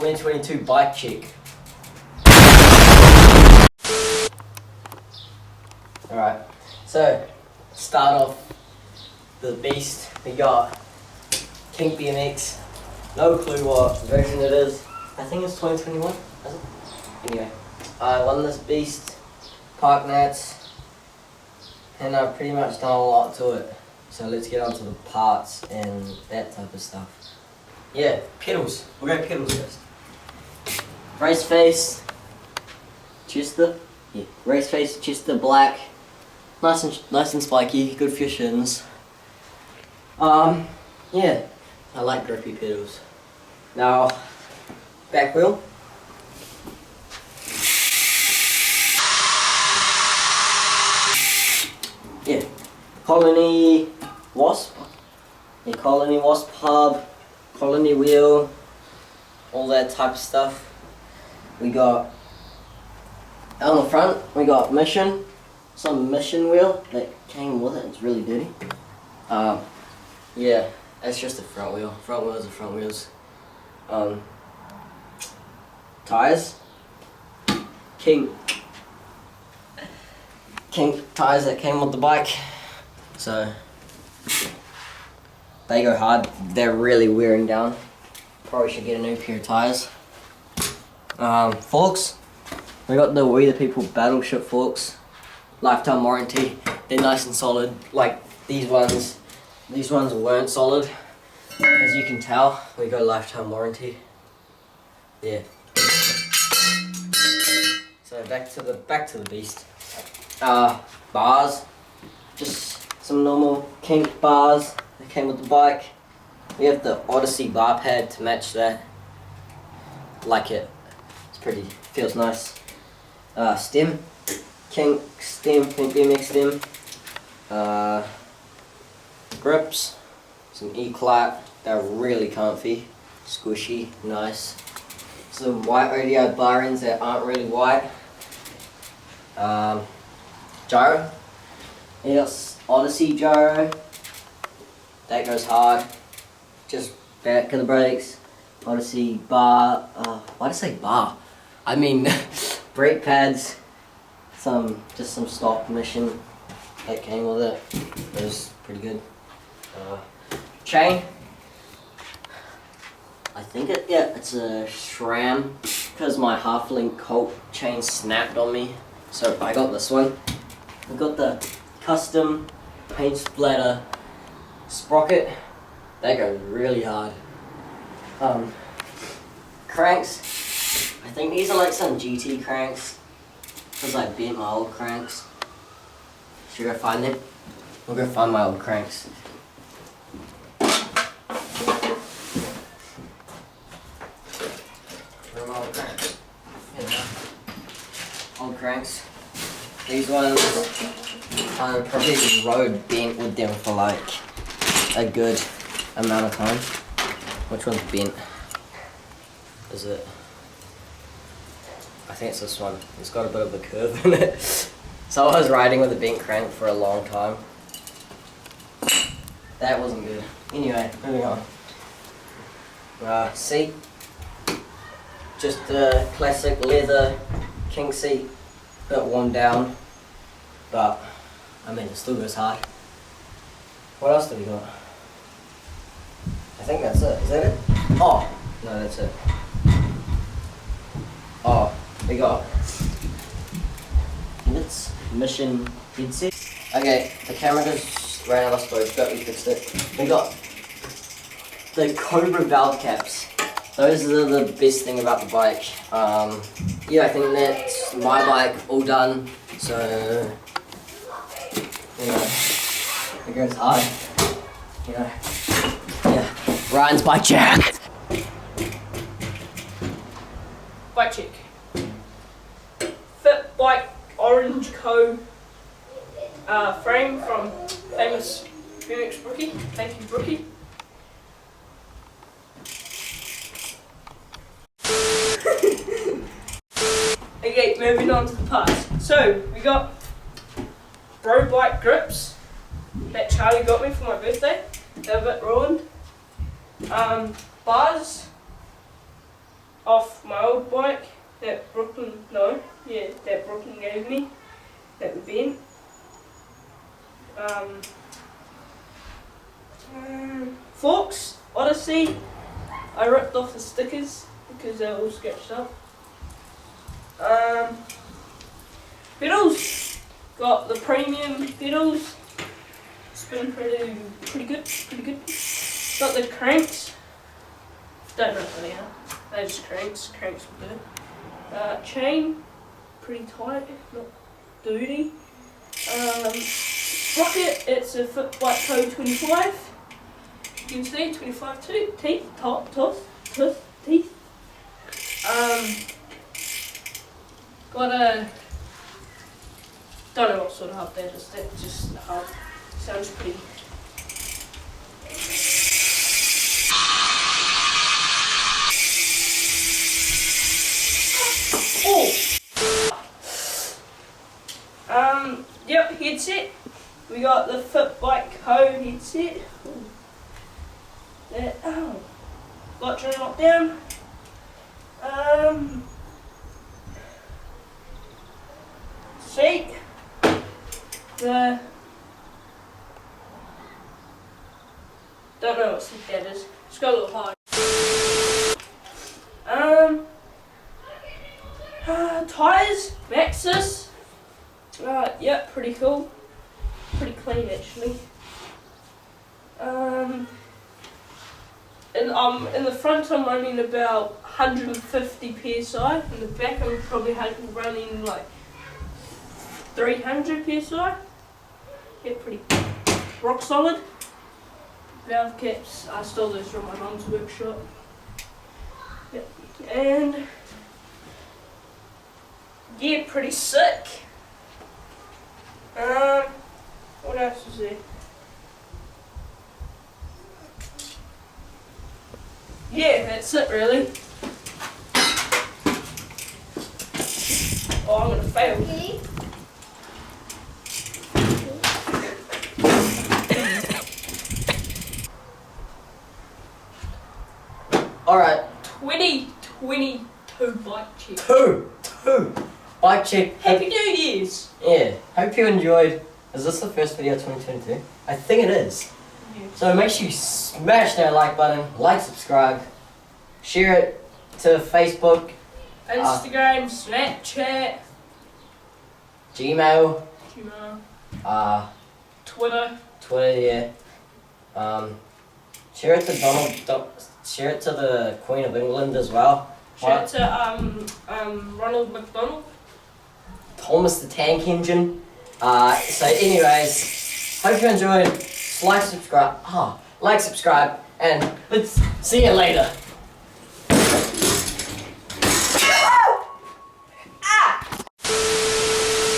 2022 bike check. Alright, so start off the beast. We got Kink BMX. No clue what version it is. I think it's 2021, is it? Anyway, I won this beast, park nats, and I've pretty much done a lot to it. So let's get on to the parts and that type of stuff. Yeah, pedals. We'll go pedals first. Race face, Chester. Yeah, race face, Chester black. Nice and spiky, good for your shins. Yeah, I like grippy pedals. Now, back wheel. Yeah, Colony Wasp. Yeah, Colony Wasp hub, Colony wheel, all that type of stuff. We got, on the front, we got Mission. Some Mission wheel that came with it. It's really dirty. Yeah, that's just the front wheel. Front wheels are front wheels. Tires. Kink tires that came with the bike. So they go hard. They're really wearing down. Probably should get a new pair of tires. Forks. We got the We the People Battleship forks. Lifetime warranty. They're nice and solid. Like these ones weren't solid. As you can tell, we got a lifetime warranty. Yeah. So back to the beast. Bars. Just some normal Kink bars that came with the bike. We have the Odyssey bar pad to match that. Like it. It's pretty, feels nice. Stem. Kink BMX stem. Grips. Some E-Clat. They're really comfy. Squishy. Nice. Some white ODI bar ends that aren't really white. Gyro. Yes, Odyssey gyro. That goes hard. Just back of the brakes. Odyssey bar. Why did I say bar? I mean brake pads. Just some stock Mission that came with it. It was pretty good. Chain. I think it's a SRAM because my Half-Link Colt chain snapped on me. So I got this one. I got the custom paint splatter sprocket. That goes really hard. Cranks. I think these are like some GT cranks because I bent my old cranks. Should I go find them? We'll go find my old cranks. Where are my old cranks? Here they are. Old cranks. These ones, I probably rode bent with them for like a good amount of time. Which one's bent? Is it? I think it's this one. It's got a bit of a curve in it. So I was riding with a bent crank for a long time. That wasn't good. Anyway, moving on. Seat. Just a classic leather Kink seat. Bit worn down. But, I mean, it still goes hard. What else do we got? I think that's it. Is that it? Oh! No, that's it. Oh, we got it's Mission headset. Okay, the camera just ran out of storage, but we fixed it. We got the Cobra valve caps. Those are the best thing about the bike. Yeah, I think that's my bike all done. So, you know, it goes hard. You know, yeah. Ryan's bike check. Bike check. Fit Bike Orange Co. Frame from famous BMX Brookie. Thank you, Brookie. Okay, moving on to the parts. So, we got Bro Bike grips that Charlie got me for my birthday. They're a bit ruined. Bars. off my old bike that Brooklyn gave me, that we bent. Forks, Odyssey, I ripped off the stickers because they're all scratched up. Pedals, got the premium pedals. It's been pretty good. Got the cranks. Don't know what they are. They're just cranks. Cranks will do. Chain, pretty tight, not duty. Sprocket, it's a Fitbike Pro 25. You can see 25 too. Teeth, teeth. Got a, don't know what sort of hub that is. That's just a hub. Sounds pretty. Yep, headset. We got the Fitbike Co headset. That, got during lockdown. Seat. Don't know what seat that is. It's got a little high. Tires, Maxxis. Yep, pretty cool. Pretty clean actually. In the front I'm running about 150 psi. In the back I'm probably running like 300 psi. Yeah, pretty rock solid. Valve caps, I stole those from my mum's workshop. Yep. And yeah, pretty sick. What else is there? Yeah, that's it really. Oh, I'm gonna fail. Okay. Alright, 2022 bike check. two bike check. Happy New Year's! Yeah, hope you enjoyed. Is this the first video of 2022? I think it is. Yeah. So make sure you smash that like button, like, subscribe, share it to Facebook, Instagram, Snapchat, Gmail, Twitter. Twitter, yeah. Share it to share it to the Queen of England as well. Shout out to Ronald McDonald. Thomas the Tank Engine. So anyways, hope you enjoyed. Like, subscribe, and let's see you later.